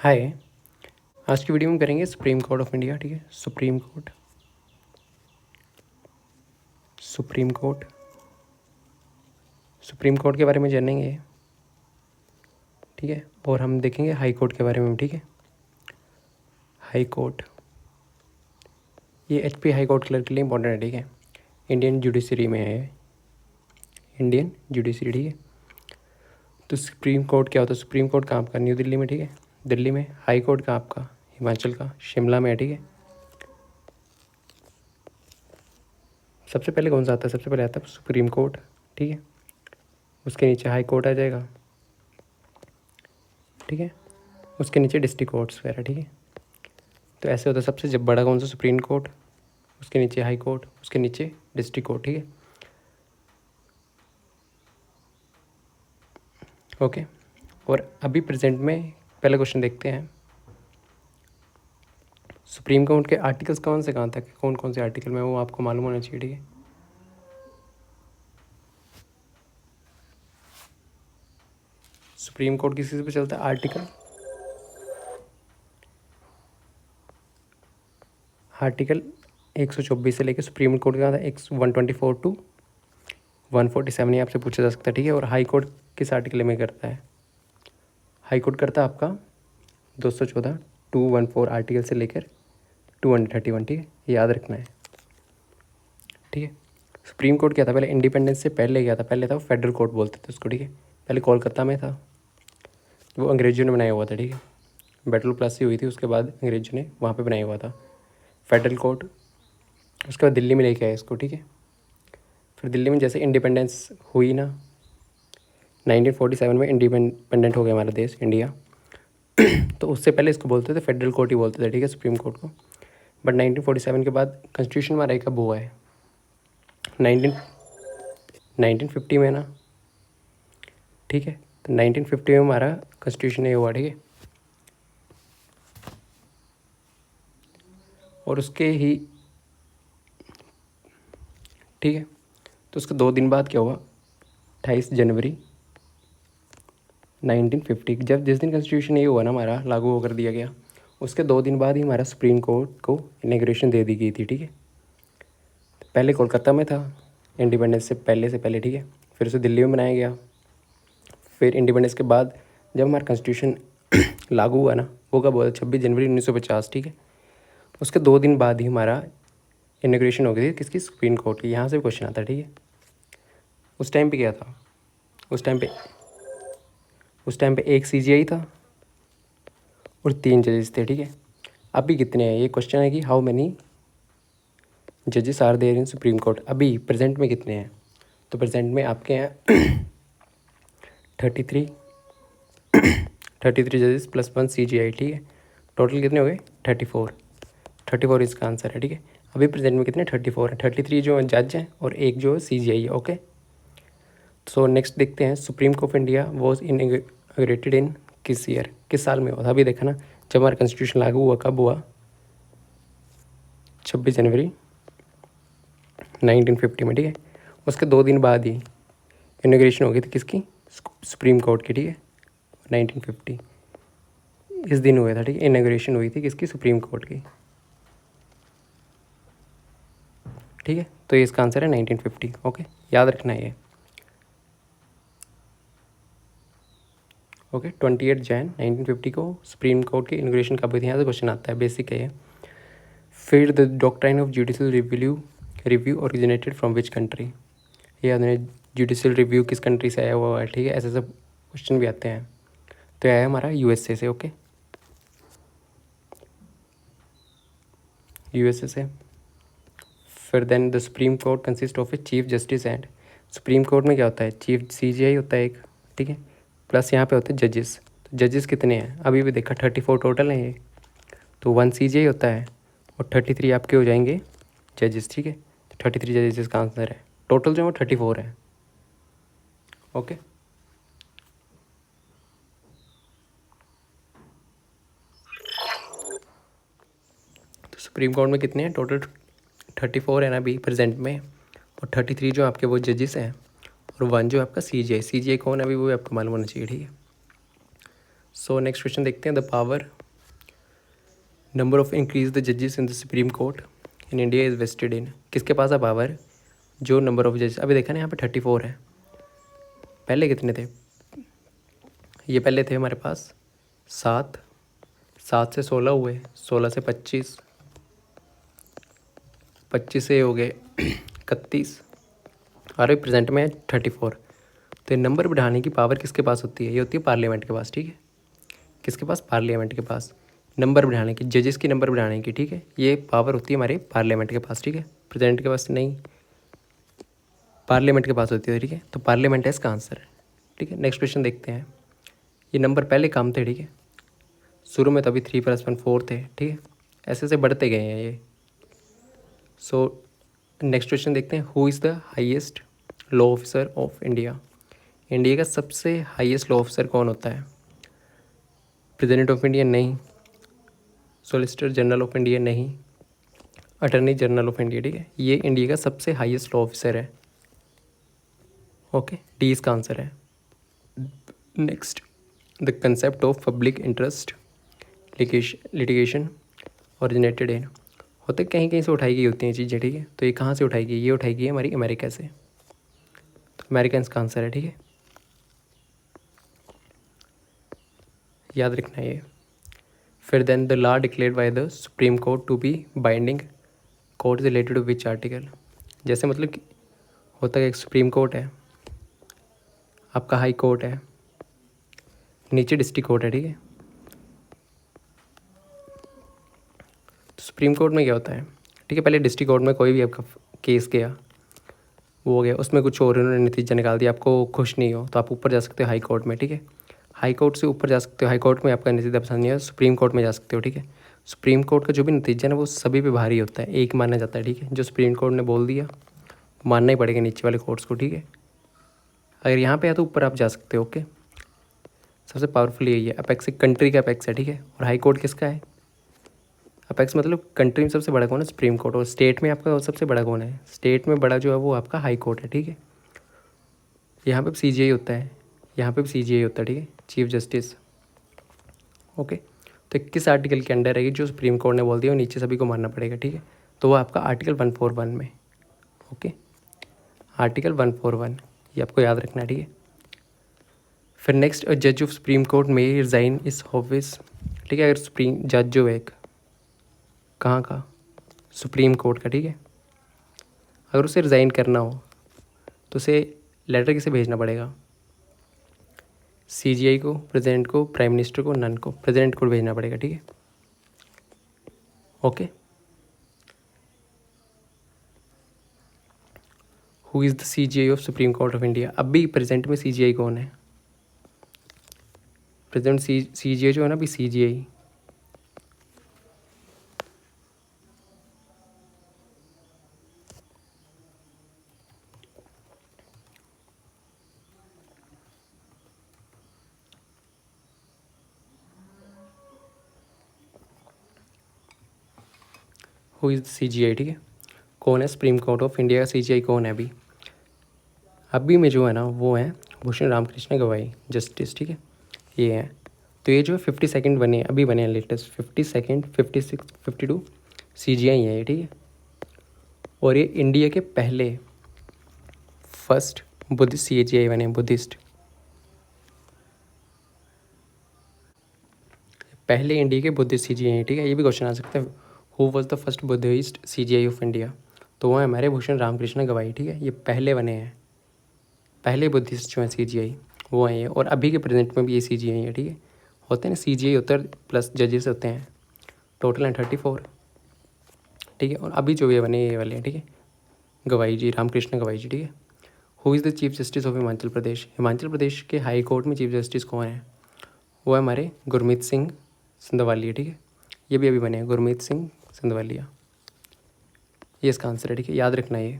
हाय। आज की वीडियो में करेंगे सुप्रीम कोर्ट ऑफ इंडिया। ठीक है, सुप्रीम कोर्ट सुप्रीम कोर्ट के बारे में जानेंगे। ठीक है, और हम देखेंगे हाई कोर्ट के बारे में। ठीक है, हाई कोर्ट ये एचपी हाई कोर्ट क्लर्क के लिए इंपॉर्टेंट है। ठीक है, इंडियन जुडिशरी में है, इंडियन जुडिशरी। ठीक है, तो सुप्रीम कोर्ट क्या होता है? सुप्रीम कोर्ट कहाँ आपका? न्यू दिल्ली में। ठीक है, दिल्ली में। हाई कोर्ट कहाँ आपका? हिमाचल का शिमला में है। ठीक है, सबसे पहले कौन सा आता है? सबसे पहले आता है सुप्रीम कोर्ट। ठीक है, उसके नीचे हाई कोर्ट आ जाएगा। ठीक है, उसके नीचे डिस्ट्रिक्ट कोर्ट्स वगैरह। ठीक है, तो ऐसे होता है। सबसे जब बड़ा कौन सा? सुप्रीम कोर्ट, उसके नीचे हाई कोर्ट, उसके नीचे डिस्ट्रिक्ट कोर्ट। ठीक है, ओके। और अभी प्रेजेंट में पहले क्वेश्चन देखते हैं। सुप्रीम कोर्ट के आर्टिकल्स कौन से कहाँ तक, कौन कौन से आर्टिकल में, वो आपको मालूम होना चाहिए। ठीक है, सुप्रीम कोर्ट किस चीज़ पे चलता है? आर्टिकल 124 से लेकर सुप्रीम कोर्ट का था 124 टू 147, ये आपसे पूछा जा सकता है। ठीक है, और हाई कोर्ट किस आर्टिकल में करता है? हाई कोर्ट करता है आपका 214 214 आर्टिकल से लेकर 231। ठीक है, ये याद रखना है। ठीक है, सुप्रीम कोर्ट क्या था? पहले इंडिपेंडेंस से पहले क्या था? पहले था वो फेडरल कोर्ट बोलते थे उसको। ठीक है, पहले कोलकाता में था, वो अंग्रेजों ने बनाया हुआ था। ठीक है, बैटल प्लासी हुई थी, उसके बाद अंग्रेजों ने वहाँ पे बनाया हुआ था फेडरल कोर्ट। उसके बाद दिल्ली में लेके आए इसको। ठीक है, फिर दिल्ली में जैसे इंडिपेंडेंस हुई ना, 1947 में इंडिपेंडेंट हो गया हमारा देश इंडिया, तो उससे पहले इसको बोलते थे फेडरल कोर्ट ही बोलते थे। ठीक है, सुप्रीम कोर्ट को। बट 1947 के बाद कॉन्स्टिट्यूशन हमारा कब हुआ है? 1950 में ना। ठीक है, तो 1950 में हमारा कॉन्स्टिट्यूशन ये हुआ। ठीक है, और उसके ही, ठीक है, तो उसके 2 दिन बाद क्या हुआ? 28 जनवरी 1950, जब जिस दिन कॉन्स्टिट्यूशन ये हुआ ना हमारा लागू होकर दिया गया, उसके 2 दिन बाद ही हमारा सुप्रीम कोर्ट को इनॉग्रेशन दे दी गई थी। ठीक है, पहले कोलकाता में था इंडिपेंडेंस से पहले। ठीक है, फिर उसे दिल्ली में बनाया गया। फिर इंडिपेंडेंस के बाद जब हमारा कॉन्स्टिट्यूशन लागू हुआ ना, वो कब हुआ? 26 जनवरी 1950। ठीक है, उसके 2 दिन बाद ही हमारा इनॉग्रेशन हो गई थी किसकी? सुप्रीम कोर्ट की। यहाँ से भी क्वेश्चन आता है। ठीक है, उस टाइम पे क्या था? उस टाइम पे एक सीजीआई था और 3 जजेस थे। ठीक है, अभी कितने हैं? ये क्वेश्चन है कि हाउ मैनी जजेस are there in supreme court. अभी प्रेजेंट में कितने हैं? तो प्रेजेंट में आपके हैं 33 जजेस प्लस 1 सीजीआई। ठीक है, टोटल कितने हो गए? 34 इसका आंसर है। ठीक है, अभी प्रेजेंट में कितने? 34 है। 33 जो जज हैं और एक जो सीजीआई है। ओके, सो नेक्स्ट देखते हैं। Supreme court of India was inaugurated इन किस ईयर? किस साल में हुआ था? अभी देखा ना, जब हमारा कॉन्स्टिट्यूशन लागू हुआ कब हुआ? 26 जनवरी 1950 में। ठीक है, उसके 2 दिन बाद ही इनॉग्रेशन हो गई थी किसकी? सुप्रीम कोर्ट की। ठीक है, 1950 इस दिन हुआ था। ठीक है, इनॉग्रेशन हुई थी किसकी? सुप्रीम कोर्ट की। ठीक है, तो ये इसका आंसर है 1950। ओके, याद रखना है ये। ओके, 28 जैन 1950 को सुप्रीम कोर्ट की इनॉग्रेशन कब हुई थी? यहाँ से क्वेश्चन आता है, बेसिक है ये। फिर the doctrine of judicial review originated from which country? ये याद है, जुडिशियल रिव्यू किस कंट्री से आया हुआ है? ठीक है, ऐसे सब क्वेश्चन भी आते हैं। तो आया हमारा यूएसए से। ओके, यूएसए से। फिर then the supreme court consist of a chief justice and, supreme court में क्या होता है? चीफ सीजीआई होता है एक। ठीक है, प्लस यहाँ पे होते हैं जजेस। तो जजेस कितने हैं? अभी भी देखा 34 टोटल हैं ये, तो 1 सीजीआई होता है और 33 आपके हो जाएंगे जजेस। ठीक है, तो 33 जजेस इसका आंसर है। टोटल जो है वो 34 है। ओके, तो सुप्रीम कोर्ट में कितने हैं टोटल? 34 है ना अभी प्रेजेंट में, और 33 जो आपके वो जजेस हैं, और 1 जो आपका सीजीआई। सीजीआई कौन है अभी वो भी आपको मालूम होना चाहिए। ठीक है, सो नेक्स्ट क्वेश्चन देखते हैं। The power number of increase the जजेस in the supreme Court in India is vested in. किसके पास है पावर जो नंबर ऑफ जजेस, अभी देखा ना यहाँ पे 34 है, पहले कितने थे? ये पहले थे हमारे पास 7, 7 से 16 हुए, 16 से 25, 25 से हो गए 31 और अभी प्रेजेंट में 34। तो ये नंबर बढ़ाने की पावर किसके पास होती है? ये होती है पार्लियामेंट के पास, ठीक है। किसके पास? पार्लियामेंट के पास नंबर बढ़ाने की, जजेस की नंबर बढ़ाने की, ठीक है। ये पावर होती है हमारे पार्लियामेंट के पास, ठीक है। प्रेसिडेंट के पास नहीं, पार्लियामेंट के पास होती है, ठीक है। तो पार्लियामेंट है इसका आंसर, ठीक है। नेक्स्ट क्वेश्चन देखते हैं। ये नंबर पहले कम थे, ठीक है, शुरू में तो अभी 3 + 1 4 थे, ठीक है, ऐसे ऐसे बढ़ते गए हैं ये। सो नेक्स्ट क्वेश्चन देखते हैं। Who is the highest law officer of India? India का सबसे हाईएस्ट लॉ ऑफिसर कौन होता है? प्रेसिडेंट ऑफ इंडिया नहीं, सॉलिसिटर जनरल ऑफ इंडिया नहीं, अटर्नी जनरल ऑफ इंडिया, ठीक है। ये इंडिया का सबसे हाईएस्ट लॉ ऑफिसर है, ओके, डी इसका आंसर है। Next, the concept of public interest litigation originated in, होते कहीं कहीं से उठाई गई होती हैं चीज़ें, ठीक है। तो ये कहाँ से उठाई गई? ये उठाई गई है हमारी अमेरिका से, तो अमेरिकन का आंसर है, ठीक है, याद रखना ये। फिर then the law declared by the supreme court to be binding court is related to which article? जैसे मतलब कि होता है एक सुप्रीम कोर्ट है, आपका हाई कोर्ट है, नीचे डिस्ट्रिक्ट कोर्ट है, ठीक है। तो सुप्रीम कोर्ट में क्या होता है, ठीक है, पहले डिस्ट्रिक्ट कोर्ट में कोई भी आपका केस गया, वो हो गया, उसमें कुछ और उन्होंने नतीजा निकाल दिया, आपको खुश नहीं हो तो आप ऊपर जा सकते हो हाई कोर्ट में, ठीक है। हाई कोर्ट से ऊपर जा सकते हो, हाई कोर्ट में आपका नतीजा पसंद नहीं है, सुप्रीम कोर्ट में जा सकते हो, ठीक है। सुप्रीम कोर्ट का जो भी नतीजा है ना वो सभी पे भारी होता है, एक माना जाता है, ठीक है। जो सुप्रीम कोर्ट ने बोल दिया मानना ही पड़ेगा नीचे वाले कोर्ट्स को, ठीक है। अगर यहाँ पे है तो ऊपर आप जा सकते हो, ओके। सबसे पावरफुल यही है, अपेक्स एक कंट्री का अपेक्स है, ठीक है। और हाई कोर्ट किसका है? अपेक्स मतलब कंट्री में सबसे बड़ा कौन है? Supreme court. और स्टेट में आपका सबसे बड़ा कौन है? स्टेट में बड़ा जो है वो आपका हाई कोर्ट है, ठीक है। यहाँ पे CJI होता है, यहाँ पे भी CJI होता है, ठीक है, चीफ जस्टिस, ओके। तो किस आर्टिकल के अंडर है जो सुप्रीम कोर्ट ने बोल दिया और नीचे सभी को मानना पड़ेगा, ठीक है। तो वो आपका आर्टिकल 141 में, ओके, आर्टिकल 141, ये आपको याद रखना है, ठीक है। फिर नेक्स्ट, जज ऑफ सुप्रीम कोर्ट में रिज़ाइन इस ऑफिस, ठीक है। अगर सुप्रीम जज जो है एक कहाँ का? सुप्रीम कोर्ट का, ठीक है, अगर उसे रिज़ाइन करना हो तो उसे लेटर किसे भेजना पड़ेगा? CJI को, प्रेसिडेंट को, प्राइम मिनिस्टर को, नन को? प्रेसिडेंट को भेजना पड़ेगा, ठीक है, okay. Who is the CJI of supreme court of India? अभी प्रेजेंट में CJI कौन है? प्रेजेंट CJI जो है ना अभी CJI, who is the CJI, ठीक है, कौन है सुप्रीम कोर्ट ऑफ इंडिया का CJI कौन है अभी? अभी में जो है ना वो है भूषण रामकृष्ण गवाई जस्टिस, ठीक है, ये है। तो ये जो है 52nd बने हैं, अभी बने हैं लेटेस्ट, 52nd, 56, 52 CJI है ये, ठीक है। और ये इंडिया के पहले फर्स्ट बुद्धिस्ट CJI बने हैं, बुद्धिस्ट, पहले इंडिया के बुद्धिस्ट CJI हैं, ठीक है। ये भी क्वेश्चन आ सकता है, who was the first Buddhist CJI of India? तो वो है हमारे भूषण रामकृष्ण गवाई, ठीक है, ये पहले बने हैं, पहले बुद्धिस्ट जो हैं CJI वो हैं ये। और अभी के प्रेजेंट में भी ये CJI है, ठीक है। होते हैं ना CJI होता है प्लस जजेस होते हैं, टोटल हैं 34, ठीक है। और अभी जो ये बने ये वाले हैं, ठीक है, गवाई जी, रामकृष्ण गवाई जी, ठीक है। Who is the chief justice of Himachal Pradesh? Himachal Pradesh के हाई कोर्ट में चीफ जस्टिस कौन है? वो है हमारे गुरमीत सिंह सिंधवालिया, ठीक है, ये भी अभी बने हैं, गुरमीत सिंह सिंधवालिया, ये इसका आंसर है, ठीक है, याद रखना ये।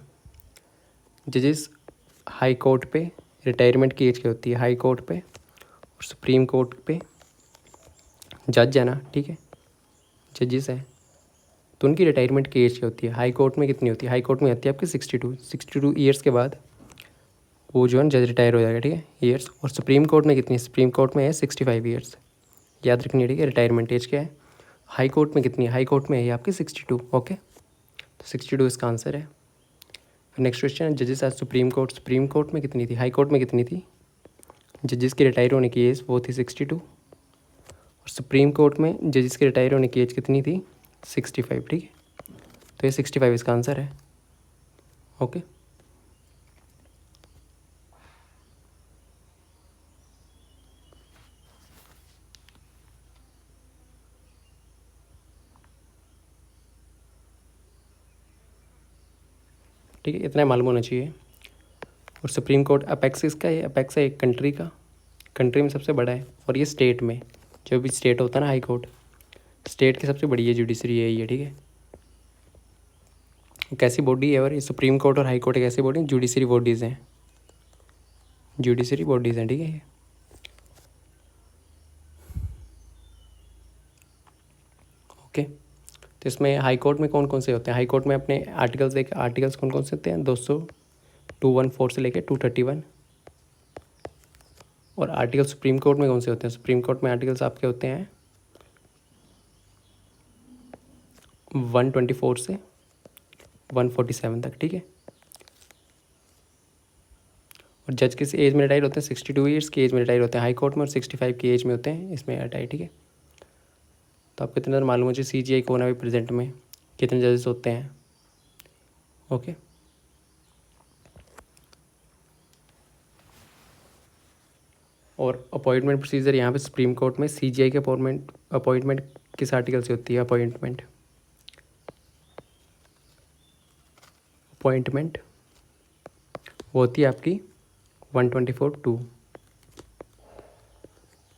जजेस हाई कोर्ट पे रिटायरमेंट की एज क्या होती है? हाई कोर्ट पे और सुप्रीम कोर्ट पे जज है ना, ठीक है, जजेस हैं, तो उनकी रिटायरमेंट की एज क्या होती है? हाई कोर्ट में कितनी होती है? हाई कोर्ट में आती है आपकी 62 ईयर्स के बाद वो जो है जज रिटायर हो जाएगा, ठीक है, ईयर्स। और सुप्रीम कोर्ट में कितनी? सुप्रीम कोर्ट में है 65 ईयर्स, याद रखनी है, ठीक है। रिटायरमेंट एज क्या है, हाई कोर्ट में कितनी है, हाई कोर्ट में है ये आपकी 62, ओके। तो 62 इसका आंसर है। नेक्स्ट क्वेश्चन है, जजेस आज सुप्रीम कोर्ट, सुप्रीम कोर्ट में कितनी थी, हाई कोर्ट में कितनी थी। जजेस की रिटायर होने की एज वो थी 62, और सुप्रीम कोर्ट में जजेस के रिटायर होने की एज कितनी थी, 65, ठीक है। तो ये 65 इसका आंसर है, ओके। ठीक है, इतना मालूम होना चाहिए। और सुप्रीम कोर्ट अपेक्स किसका है, अपेक्स है एक कंट्री का, कंट्री में सबसे बड़ा है। और ये स्टेट में, जो भी स्टेट होता है ना हाई कोर्ट, स्टेट की सबसे बड़ी है जुडिशरी है ये, ठीक है। कैसी बॉडी है, और ये सुप्रीम कोर्ट और हाई कोर्ट एक ऐसी बॉडी है, जुडिशरी बॉडीज़ हैं, जुडिशरी बॉडीज़ हैं, ठीक है। ओके, तो इसमें हाई कोर्ट में कौन कौन से होते हैं, हाई कोर्ट में अपने आर्टिकल्स देख, आर्टिकल्स कौन कौन से होते हैं, 214 से लेके 231। और आर्टिकल सुप्रीम कोर्ट में कौन से होते हैं, सुप्रीम कोर्ट में आर्टिकल्स आपके होते हैं 124 से 147 तक, ठीक है। और जज किस एज में रिटायर होते हैं, 62 ईयर्स की एज में रिटायर होते हैं हाई कोर्ट में, और 65 की एज में होते हैं इसमें रिटायर, ठीक है। तो आपको इतना मालूम हो चाहिए CGI कौन है प्रेजेंट में, कितने जजेस होते हैं, ओके। और अपॉइंटमेंट प्रोसीजर यहाँ पे सुप्रीम कोर्ट में CGI के अपॉइंटमेंट किस आर्टिकल से होती है, अपॉइंटमेंट वो होती है आपकी 124(2),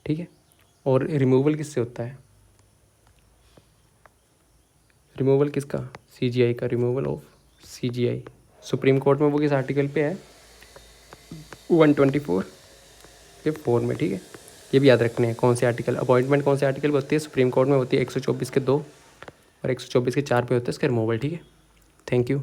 ठीक है। और रिमूवल किससे होता है, रिमूवल किसका, CGI का, removal of CGI supreme court में वो किस आर्टिकल पे है, 124 के 4 में, ठीक है। ये भी याद रखने हैं कौन से आर्टिकल, अपॉइंटमेंट कौन से आर्टिकल पे होती है, सुप्रीम कोर्ट में होती है 124 के 2 और 124 के 4 पे होता है इसका रिमूवल, ठीक है। Thank you.